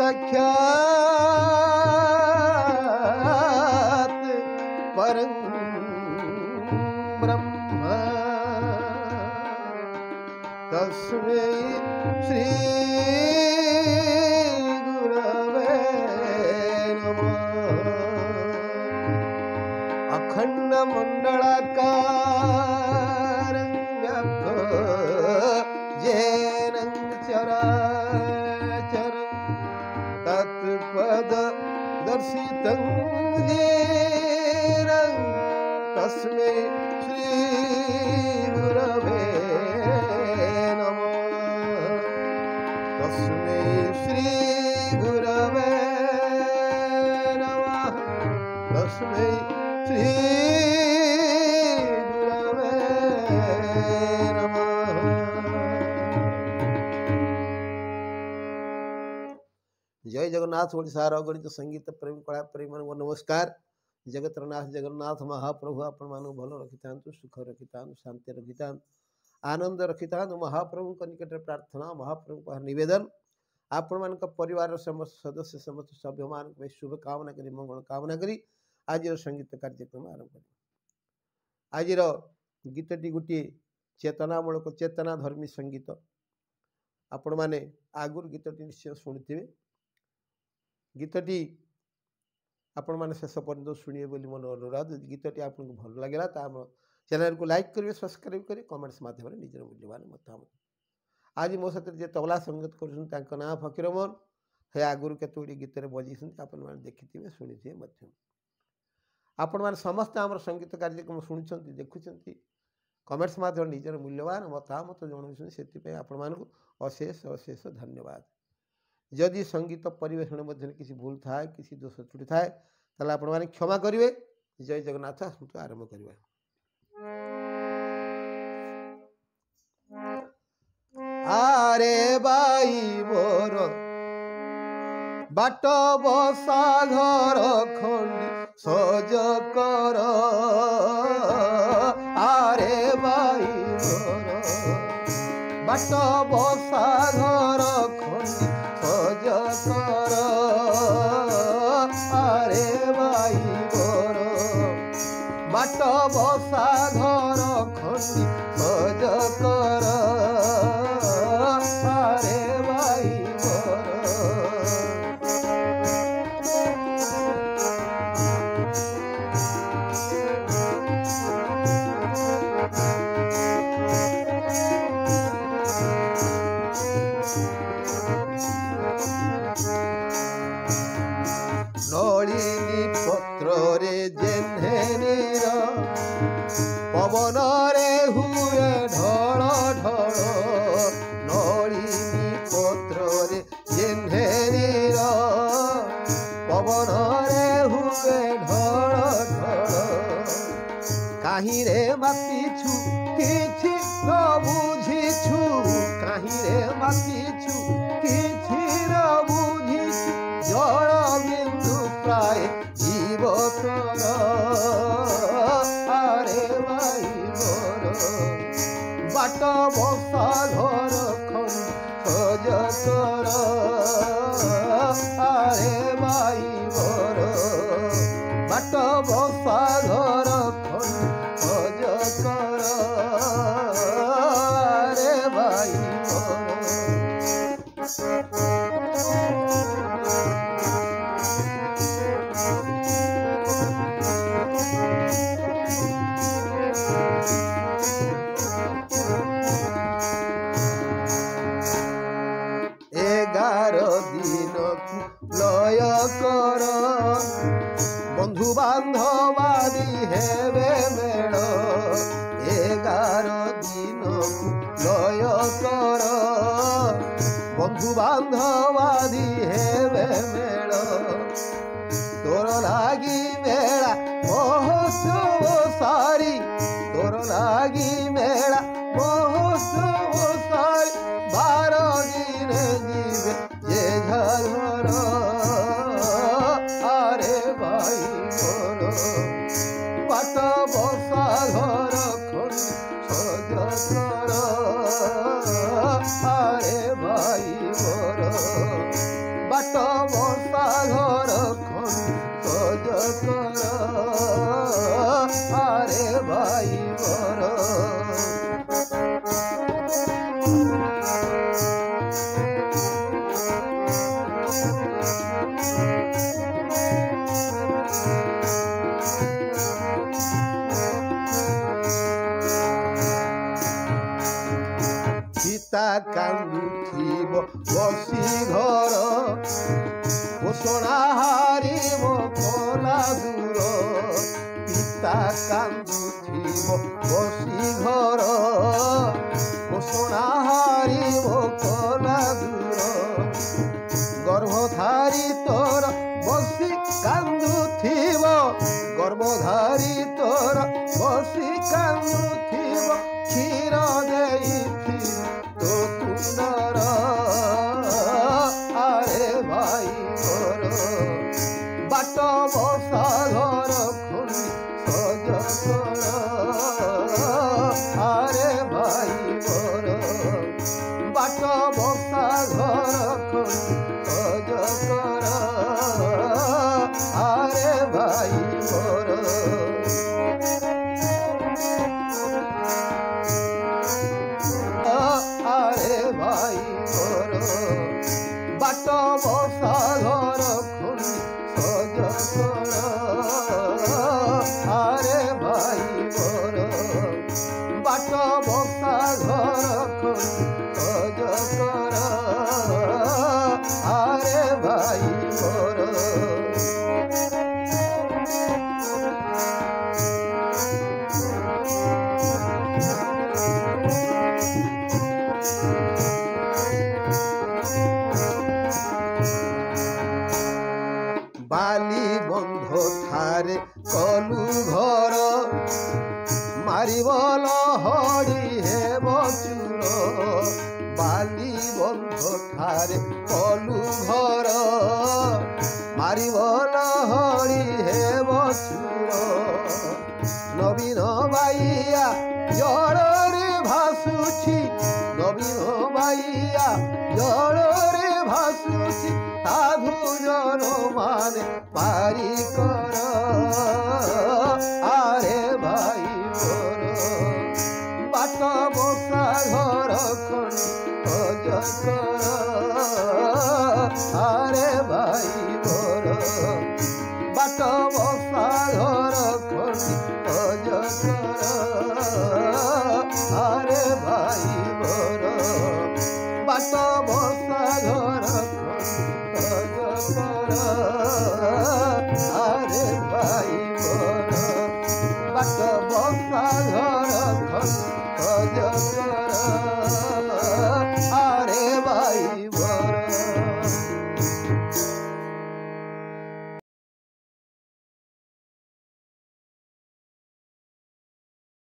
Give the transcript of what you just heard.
साक्षात् परं ब्रह्म तस्मै श्री गुरवे नमः। अखंड मंडलाकारं व्याप्तं येन चराचरं तत्पद दर्शितं येन तस्मै श्री गुरवे नमः। तस्मै श्री गुरवे नमः। तस्मै श्री गुरवे नमः। जय जगन्नाथ ओडिशार अगणित संगीत प्रेमी कला प्रेमी मान नमस्कार। जगतरनाथ जगन्नाथ महाप्रभु आपण मानु भल रखिता सुख रखिता शांति रखिता आनंद रखिता महाप्रभु निकट प्रार्थना महाप्रभु का निवेदन आपण मान परिवार समस्त सदस्य समस्त सभ्य मान शुभ कामना करी मंगल कामना करी आज संगीत कार्यक्रम आरंभ करी। आज गीतटी गोटे चेतनामूलक चेतना धर्मी संगीत आपण माने आगुर गीतटी निश्चय शुणुवे। गीतटी आपण माने शेष पर्यंत शुणिए बोली मोर अनुरोध। गीतटी आपको भल लगे चैनल को लाइक करेंगे सब्सक्राइब करेंगे कमेंट्स माध्यम निजर मूल्यवान मतामत। आज मो साथ जे तबला संगीत कर ना फकीरमोहन हे आगुरी केतोटी गीत बजे आपण मैंने देखिए शुणी आपण मैंने समस्त आम संगीत कार्यक्रम शुणी देखुं कमेंट्स माध्यम निजर मूल्यवान मतामत जनाऊँ से आपण मानक अशेष अशेष धन्यवाद। जदि संगीत परिवेषण मध्य किसी भूल थाए किसी दोष त्रुटि थाए ताले आपण माने क्षमा करिवे। जय जगन्नाथ आरंभ करिवे। आरे बाई मोर बाट बसा घर खंडी सज कर। आरे बाई मोर बाट बसा घर खंडी सज कर। आरे बाई मोर बाट बसा घर खंडी सज कर। आरे बाई मोर नलिनी पत्र रे जेन्हेनीर पवन रे हुए ढल ढल। नलिनी पत्र रे जेन्हेनीर पवन रे हुए ढल ढल। काहीं रे मातिछु किछि न बुझिछु काहीं रे मातिछु किछि न बुझिछु जल बिंदु प्राय जीव कर। आरे बाई मोर बाट बसा घर खंडी सज कर। आरे बाई मोर बाट बसा घर खंडी सज कर। आरे बाई मोर दिन लय कर बंधु बांधवादी हेबे मेल। 11 दिन लय कर बंधु बांधवादी हेबे मेल। तोर लागी मेला महोत्सव सारी तोर लागी मेला महोत्सव सारी 12 दिन जीवे जे घर। आरे बाई मोर बाट बसा घर खंडी सज कर। आरे बाई मोर बाट ଥିବ ବସି ଘର ଘୋଷଣା ହାରିବ କଲା ଦୂର ପିତା କାନ୍ଦୁଥିବ ବସି ଘର ଘୋଷଣା ହାରିବ କଲା ଦୂର ଗର୍ଭଧାରୀ ତୋର ବସି କାନ୍ଦୁଥିବ ଗର୍ଭଧାରୀ ତୋର ବସି କାନ୍ଦୁଥିବ କ୍ଷୀର ଦେଇଥିବ ତୋ ତୁଣ୍ଡର ଆରେ ଭାଇ ମୋର ବାଟ ବସା ଘର ଖୋଲି ସଜ କର ଆରେ ଭାଇ ମୋର ବାଟ ବସା ଘର ଖୋଲି ସଜ କର ଆରେ ଭାଇ ମୋର ଆରେ ଭାଇ ମୋର ବାଟ ବସା ଘର ଖୋଲି ସଜ କର ଆରେ ଭାଇ ମୋର ବାଟ ବସା ଘର ଖୋଲି ସଜ କର ଆରେ ଭାଇ ମୋର ବାଲି ବନ୍ଧ ଠାରେ କଲୁ ଘର ମାରିବ ଲହଡ଼ି ହେବ ଚୂର ବାଲି ବନ୍ଧ ଠାରେ କଲୁ ଘର ମାରିବ ଲହଡ଼ି ହେବ ଚୂର ନବୀନ ବାଇଆ ଜଳରେ ଭାସୁଛି ନବୀନ ବାଇଆ ଜଳରେ ଭାସୁଛି ସାଧୁ ଜନ ମାନେ ପାରି କର ଆରେ ଭାଇ ମୋର ବାଟ ବସା ଘର ଖୋଲି ସଜ କର ଆରେ ଭାଇ ମୋର ବାଟ ବସା ଘର ଖୋଲି ସଜ କର ଆରେ ଭାଇ ମୋର ବାଟ ବସା ଘର ଖୋଲି ସଜ କର ଆରେ ଭାଇ